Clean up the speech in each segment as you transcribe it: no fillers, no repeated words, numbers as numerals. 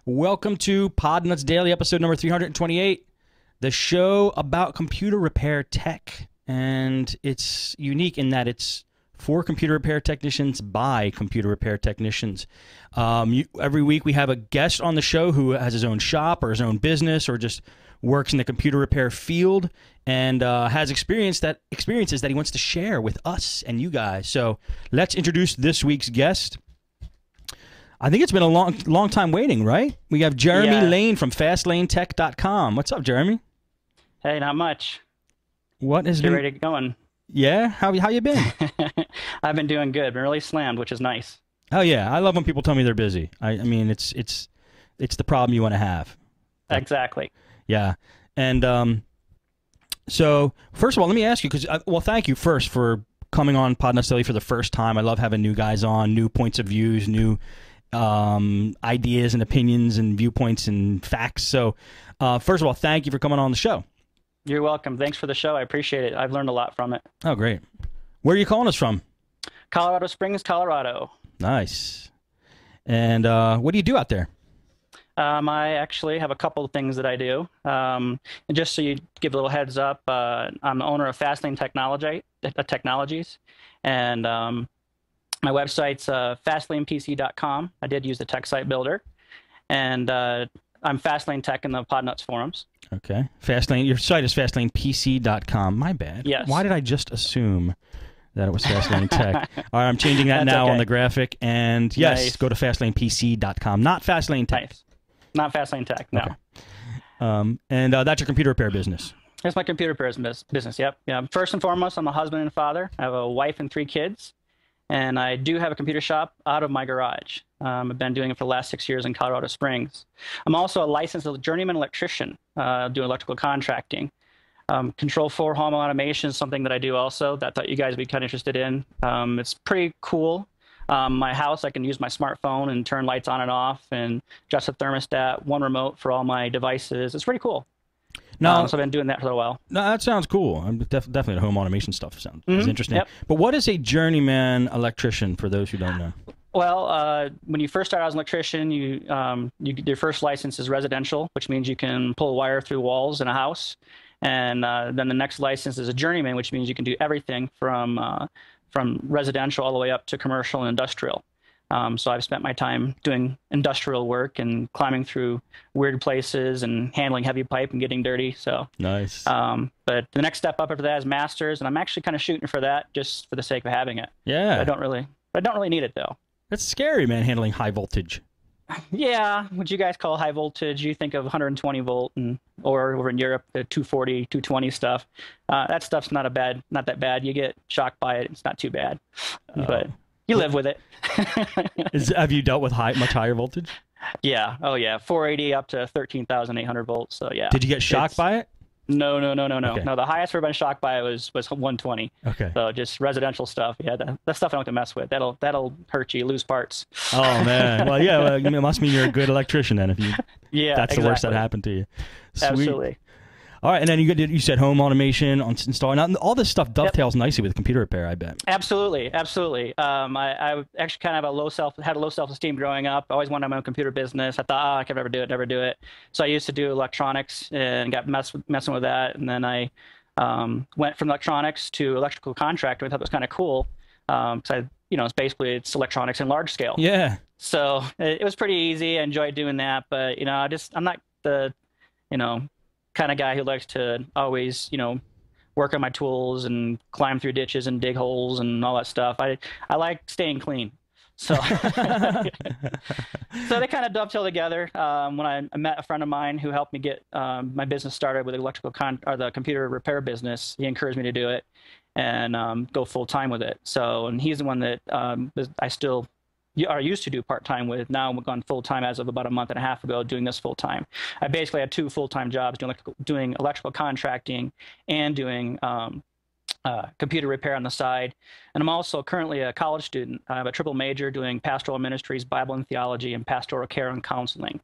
Welcome to Podnutz Daily, episode number 328, the show about computer repair tech. And it's unique in that it's for computer repair technicians by computer repair technicians. Every week we have a guest on the show who has his own shop or his own business or just works in the computer repair field and has experiences that he wants to share with us and you guys. So let's introduce this week's guest. I think it's been a long time waiting, right? We have Jeremy Lane from FastLaneTech.com. What's up, Jeremy? Hey, not much. What has Get been? ready to get going. Yeah, how you been? I've been doing good. Been really slammed, which is nice. Oh yeah, I love when people tell me they're busy. I mean, it's the problem you want to have. Exactly. Yeah, and so first of all, let me ask you thank you first for coming on Podnutz Daily for the first time. I love having new guys on, new points of views, new ideas and opinions and viewpoints and facts. So first of all, thank you for coming on the show. You're welcome. Thanks for the show. I appreciate it. I've learned a lot from it. Oh, great. Where are you calling us from? Colorado Springs, Colorado. Nice. And what do you do out there? I actually have a couple of things that I do. And just so you give a little heads up, I'm the owner of Fastlane Technologies. And my website's fastlanepc.com. I did use the tech site builder. And I'm Fastlane Tech in the Podnutz forums. Okay. Fastlane. Your site is fastlanepc.com. My bad. Yes. Why did I just assume that it was Fastlane Tech? All right, I'm changing that now on the graphic. And yes, go to fastlanepc.com. Not Fastlane Tech. Nice. Not Fastlane Tech, no. Okay. And that's your computer repair business. That's my computer repair business, yep. Yeah. First and foremost, I'm a husband and father. I have a wife and 3 kids. And I do have a computer shop out of my garage. I've been doing it for the last 6 years in Colorado Springs. I'm also a licensed journeyman electrician, doing electrical contracting. Control 4 home automation is something that I do also that I thought you guys would be kind of interested in. It's pretty cool. My house, I can use my smartphone and turn lights on and off and adjust the thermostat, one remote for all my devices. It's pretty cool. So I've been doing that for a while. No, that sounds cool. Definitely the home automation stuff sounds interesting. Yep. But what is a journeyman electrician for those who don't know? Well, when you first start out as an electrician, your first license is residential, which means you can pull wire through walls in a house. And then the next license is a journeyman, which means you can do everything from residential all the way up to commercial and industrial. So I've spent my time doing industrial work and climbing through weird places and handling heavy pipe and getting dirty. So nice. But the next step up after that is masters, and I'm actually kind of shooting for that just for the sake of having it. Yeah. I don't really need it though. That's scary, man, handling high voltage. Yeah, what you guys call high voltage, you think of 120 volt or over in Europe, the 240, 220 stuff. That stuff's not that bad. You get shocked by it. It's not too bad. But you live with it. Have you dealt with much higher voltage? Yeah. Oh, yeah. 480 up to 13,800 volts. So, yeah. Did you get shocked by it? No. Okay. No, the highest I've ever been shocked by it was 120. Okay. So just residential stuff. Yeah, that stuff I don't have to mess with. That'll hurt you, lose parts. Oh, man. Well, yeah, it must mean you're a good electrician then if you. Yeah, that's the worst that happened to you. Sweet. Absolutely. All right, and then you said home automation, installing. Now, all this stuff dovetails nicely with computer repair, I bet. Absolutely. I actually kind of had a low self-esteem growing up. I always wanted my own computer business. I thought, I could never do it. So I used to do electronics and got messing with that. And then I went from electronics to electrical contractor. I thought it was kind of cool. So it's electronics in large scale. Yeah. So it was pretty easy. I enjoyed doing that, but I'm not the kind of guy who likes to always, work on my tools and climb through ditches and dig holes and all that stuff. I like staying clean. So, so they kind of dovetail together. When I met a friend of mine who helped me get my business started with the computer repair business, he encouraged me to do it and go full time with it. So, and he's the one that I still used to do part-time with. Now I'm gone full-time as of about a month and a half ago doing this full-time. I basically had 2 full-time jobs doing electrical contracting and doing computer repair on the side. And I'm also currently a college student. I have a triple major doing pastoral ministries, Bible and theology, and pastoral care and counseling.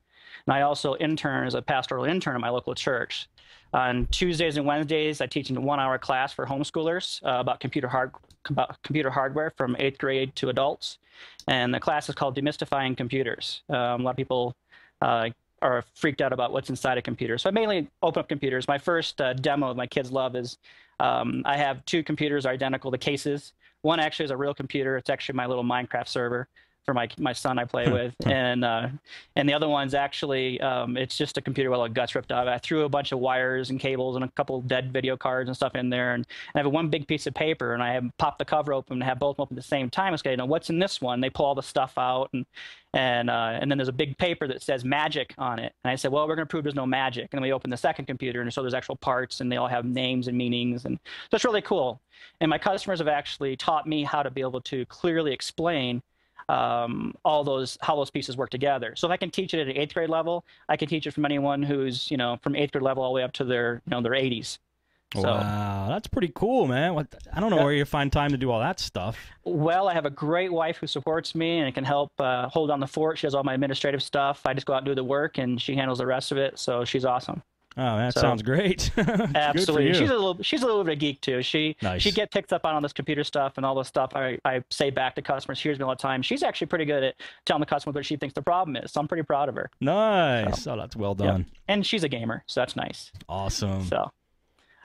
And I also intern as a pastoral intern at my local church. On Tuesdays and Wednesdays, I teach a 1-hour class for homeschoolers about computer hardware from 8th grade to adults. And the class is called Demystifying Computers. A lot of people are freaked out about what's inside a computer. So I mainly open up computers. My first demo my kids love is I have two computers identical, the cases. One actually is a real computer. It's actually my little Minecraft server for my son I play with, and the other one's actually it's just a computer with all the guts ripped out. I threw a bunch of wires and cables and a couple dead video cards and stuff in there, and I have one big piece of paper, and I have popped the cover open and have both of them open at the same time. It's like, what's in this one? They pull all the stuff out, and then there's a big paper that says magic on it. And I said, well, we're going to prove there's no magic. And then we open the second computer, and so there's actual parts, and they all have names and meanings, and so it's really cool. And my customers have actually taught me how to be able to clearly explain how those pieces work together. So if I can teach it at an 8th grade level, I can teach it from anyone who's from 8th grade level all the way up to their their 80s. So, wow, that's pretty cool, man. I don't know where you find time to do all that stuff. Well, I have a great wife who supports me and can help hold down the fort. She does all my administrative stuff. I just go out and do the work, and she handles the rest of it. So she's awesome. Oh, that sounds great. Absolutely. She's a little bit of a geek too. She picks up on all this computer stuff and all this stuff I say back to customers. She hears me all the time. She's actually pretty good at telling the customer what she thinks the problem is. So I'm pretty proud of her. Nice. So, that's well done. Yeah. And she's a gamer, so that's nice. Awesome. So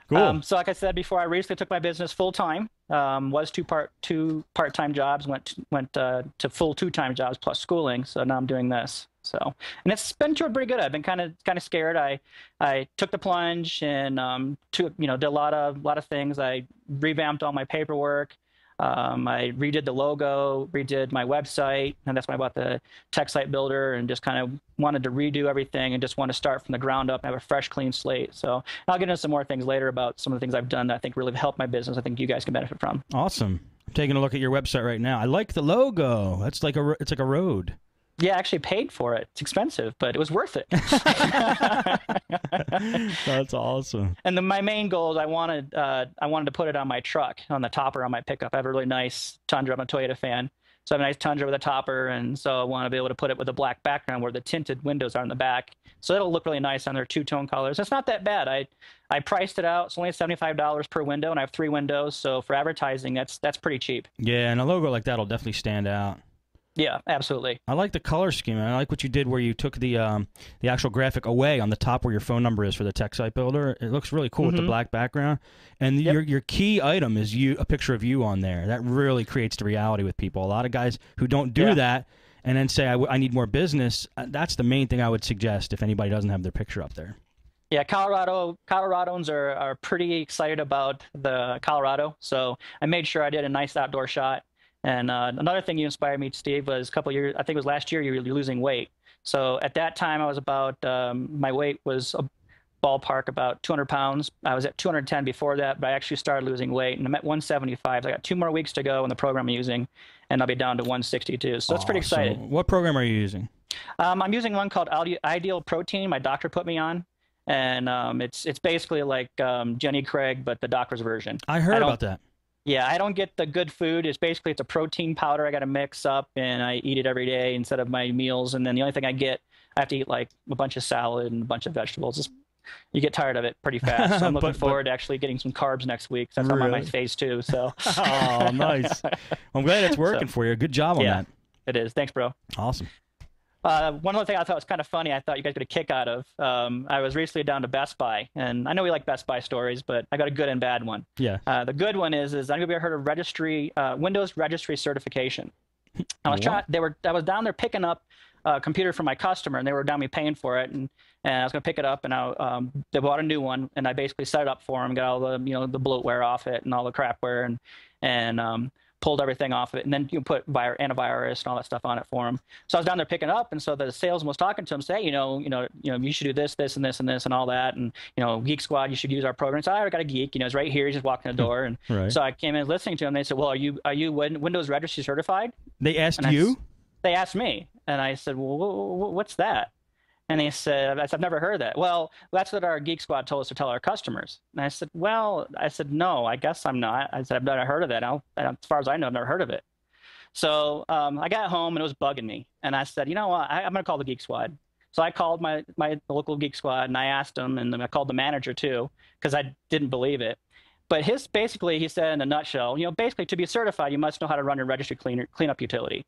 cool. So like I said before, I recently took my business full time. Was two part-time jobs, went to full 2-time jobs plus schooling. So now I'm doing this. So, and it's been pretty good. I've been kind of scared. I took the plunge and did a lot of things. I revamped all my paperwork. I redid the logo, redid my website, and that's why I bought the tech site builder, and just kind of wanted to redo everything and just want to start from the ground up and have a fresh, clean slate. So I'll get into some more things later about some of the things I've done that I think really helped my business. I think you guys can benefit from. Awesome. I'm taking a look at your website right now. I like the logo. It's like a road. Yeah, I actually paid for it. It's expensive, but it was worth it. That's awesome. And my main goal is I wanted to put it on my truck, on the topper on my pickup. I have a really nice Tundra. I'm a Toyota fan. So I have a nice Tundra with a topper, and so I want to be able to put it with a black background where the tinted windows are in the back. So it'll look really nice on their two-tone colors. It's not that bad. I priced it out. It's only $75 per window, and I have 3 windows. So for advertising, that's pretty cheap. Yeah, and a logo like that will definitely stand out. Yeah, absolutely. I like the color scheme. I like what you did where you took the actual graphic away on the top where your phone number is for the tech site builder. It looks really cool with the black background. And your key item is a picture of you on there. That really creates the reality with people. A lot of guys who don't do that and then say, I need more business, that's the main thing I would suggest if anybody doesn't have their picture up there. Yeah, Coloradans are pretty excited about the Colorado. So I made sure I did a nice outdoor shot. And another thing you inspired me, Steve, was a couple of years, I think it was last year, you were losing weight. So at that time, I was about, my weight was a ballpark about 200 pounds. I was at 210 before that, but I actually started losing weight, and I'm at 175. I got 2 more weeks to go in the program I'm using, and I'll be down to 162. So that's pretty exciting. What program are you using? I'm using one called Ideal Protein. My doctor put me on. And it's basically like Jenny Craig, but the doctor's version. I heard about that. Yeah, I don't get the good food. It's a protein powder I got to mix up, and I eat it every day instead of my meals. And then the only thing I have to eat like a bunch of salad and a bunch of vegetables. You get tired of it pretty fast. So I'm looking forward to actually getting some carbs next week. So that's on my phase 2. So. Oh, nice. I'm glad it's working for you. Good job on that. It is. Thanks, bro. Awesome. One other thing I thought was kind of funny, I thought you guys get a kick out of. I was recently down to Best Buy, and I know we like Best Buy stories, but I got a good and bad one. Yeah. The good one is anybody ever heard of Registry, Windows Registry certification? I was down there picking up a computer for my customer, and they were down me paying for it, and I was going to pick it up, and they bought a new one, and I basically set it up for them, got all the the bloatware off it and all the crapware, and pulled everything off of it, and then you put antivirus and all that stuff on it for them. So I was down there picking up, and so the salesman was talking to him, say, you should do this, this, and this, and this, and all that, and Geek Squad, you should use our program. So I got a geek, it's right here. He's just walking the door, and so I came in listening to him. They said, "Well, are you Windows Registry certified?" They asked you. They asked me, and I said, "Well, what's that?" And they said, "I've never heard of that." "Well, that's what our Geek Squad told us to tell our customers." And I said, "No, I guess I'm not." I said, "I've never heard of that. As far as I know, I've never heard of it." So I got home, and it was bugging me. And I said, "You know what? I'm going to call the Geek Squad." So I called my local Geek Squad, and I asked them, and then I called the manager too, because I didn't believe it. But he said in a nutshell, basically to be certified, you must know how to run your registry cleanup utility.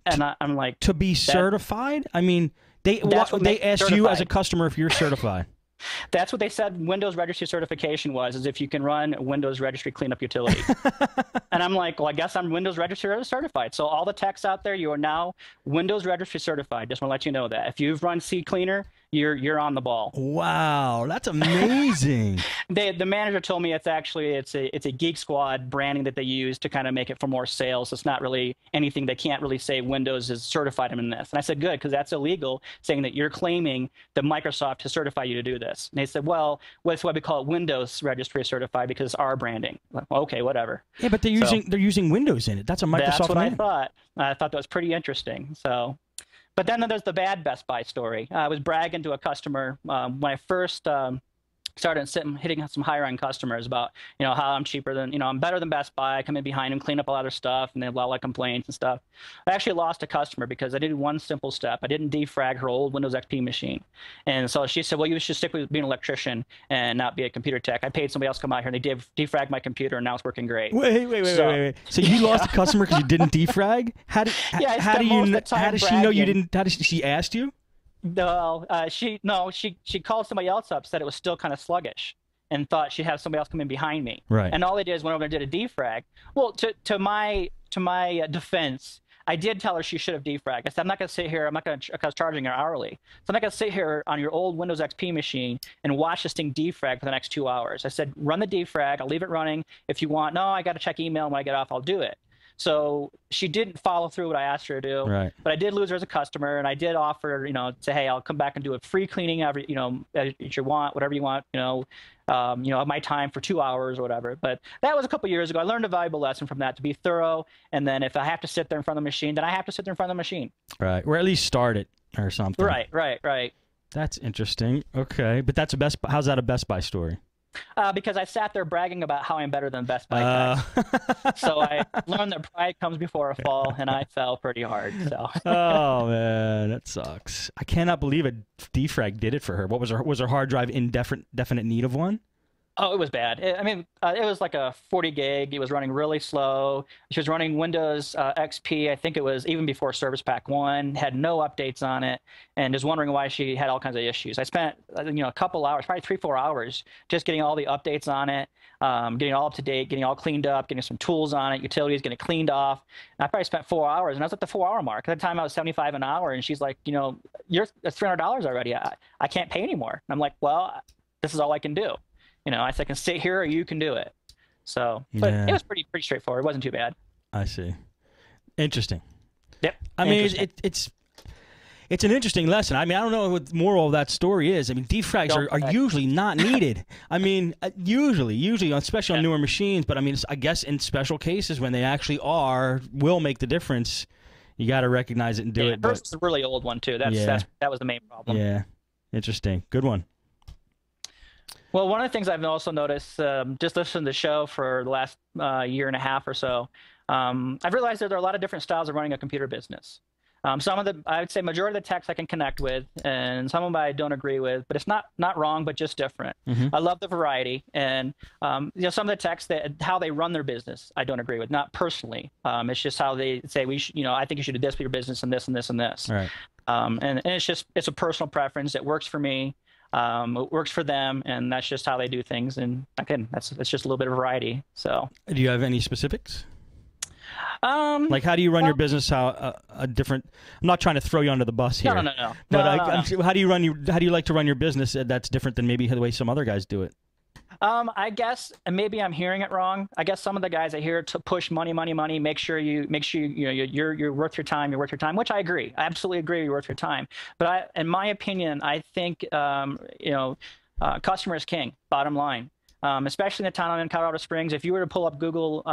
And I'm like, to be certified? I mean, They asked you as a certified. customer if you're certified. That's what they said Windows Registry certification was, is if you can run Windows Registry cleanup utility. And I'm like, well, I guess I'm Windows Registry certified. So all the techs out there, you are now Windows Registry certified. Just want to let you know that. If you've run C Cleaner, you're on the ball. Wow, that's amazing. The manager told me it's a Geek Squad branding that they use to kind of make it for more sales. It's not really anything. They can't really say Windows is certified in this. And I said, good, because that's illegal, saying that you're claiming that Microsoft has certified you to do this. And they said, well, that's why we call it Windows Registry certified, because it's our branding. Like, well, okay, whatever. Yeah, but they're using Windows in it. That's a Microsoft That's what name. I thought. I thought that was pretty interesting. So, but then there's the bad Best Buy story. I was bragging to a customer when I first started hitting some higher end customers about, how I'm cheaper than, I'm better than Best Buy. I come in behind them, clean up a lot of their stuff, and they have a lot of complaints and stuff. I actually lost a customer because I did one simple step. I didn't defrag her old Windows XP machine. And so she said, well, you should stick with being an electrician and not be a computer tech. I paid somebody else to come out here, and they defrag my computer, and now it's working great. Wait. So you lost a customer because you didn't defrag? How does she know you didn't? How did she asked you? No, she called somebody else up, said it was still kind of sluggish, and thought she'd have somebody else come in behind me. Right. And all they did is went over and did a defrag. Well, to my defense, I did tell her she should have defragged. I said, I'm not going to sit here. I'm not going to, because I was charging her hourly. So I'm not going to sit here on your old Windows XP machine and watch this thing defrag for the next 2 hours. I said, run the defrag. I'll leave it running. If you want, no, I got to check email when I get off. I'll do it. So she didn't follow through what I asked her to do. Right. But I did lose her as a customer, and I did offer, say, hey, I'll come back and do a free cleaning every, if you want, whatever you want, of my time for 2 hours or whatever. But that was a couple years ago. I learned a valuable lesson from that, to be thorough. And then if I have to sit there in front of the machine, then I have to sit there in front of the machine. Right. Or at least start it or something. Right. That's interesting. Okay. But how's that a Best Buy story? Because I sat there bragging about how I'm better than Best Buy techs. So I learned that pride comes before a fall, and I fell pretty hard. So. Oh man, that sucks. I cannot believe a defrag did it for her. What was her hard drive in definite need of one? Oh, it was bad. It was like a 40 gig. It was running really slow. She was running Windows XP. I think it was even before Service Pack 1, had no updates on it, and just wondering why she had all kinds of issues. I spent, a couple hours, probably 3-4 hours, just getting all the updates on it, getting all up to date, getting all cleaned up, getting some tools on it, utilities, getting it cleaned off. And I probably spent 4 hours, and I was at the 4 hour mark. At the time, I was $75 an hour, and she's like, you're $300 already. I can't pay anymore. And I'm like, well, this is all I can do. I said, I can sit here or you can do it. So, but yeah. It was pretty straightforward. It wasn't too bad. I see. Interesting. Yep. I mean, it's an interesting lesson. I mean, I don't know what the moral of that story is. I mean, defrags are usually not needed. I mean, usually, especially on newer machines. But I mean, I guess in special cases when they actually will make the difference. You got to recognize it and do it. Hers is a really old one too. That was the main problem. Yeah. Interesting. Good one. Well, one of the things I've also noticed, just listening to the show for the last year and a half or so, I've realized that there are a lot of different styles of running a computer business. I would say majority of the techs I can connect with, and some of them I don't agree with, but it's not wrong, but just different. Mm-hmm. I love the variety, and some of the techs how they run their business I don't agree with, not personally. It's just how they say I think you should do this for your business and this and this and this. Right. And it's a personal preference. It works for me. It works for them, and that's just how they do things. And again, that's just a little bit of variety. So, do you have any specifics? Like, how do you run your business? How a different? I'm not trying to throw you under the bus here. No. But how do you like to run your business that's different than maybe the way some other guys do it? I guess, and maybe I'm hearing it wrong. I guess some of the guys I hear to push money. Make sure you're worth your time. You're worth your time, which I agree. I absolutely agree. You're worth your time. But in my opinion, I think customer is king. Bottom line. Especially in the town I'm in, Colorado Springs. If you were to pull up Google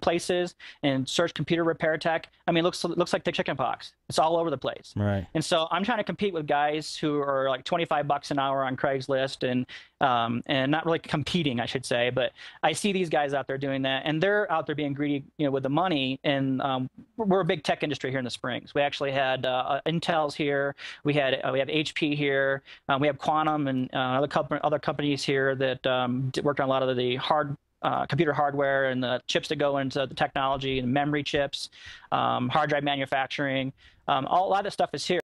Places and search computer repair tech, I mean, it looks like the chicken pox. It's all over the place. Right. And so I'm trying to compete with guys who are like $25 an hour on Craigslist and not really competing, I should say. But I see these guys out there doing that, and they're out there being greedy, with the money. And we're a big tech industry here in the Springs. We actually had Intel's here. We have HP here. We have Quantum and other companies here that worked on a lot of the computer hardware and the chips that go into the technology and memory chips, hard drive manufacturing. A lot of this stuff is here.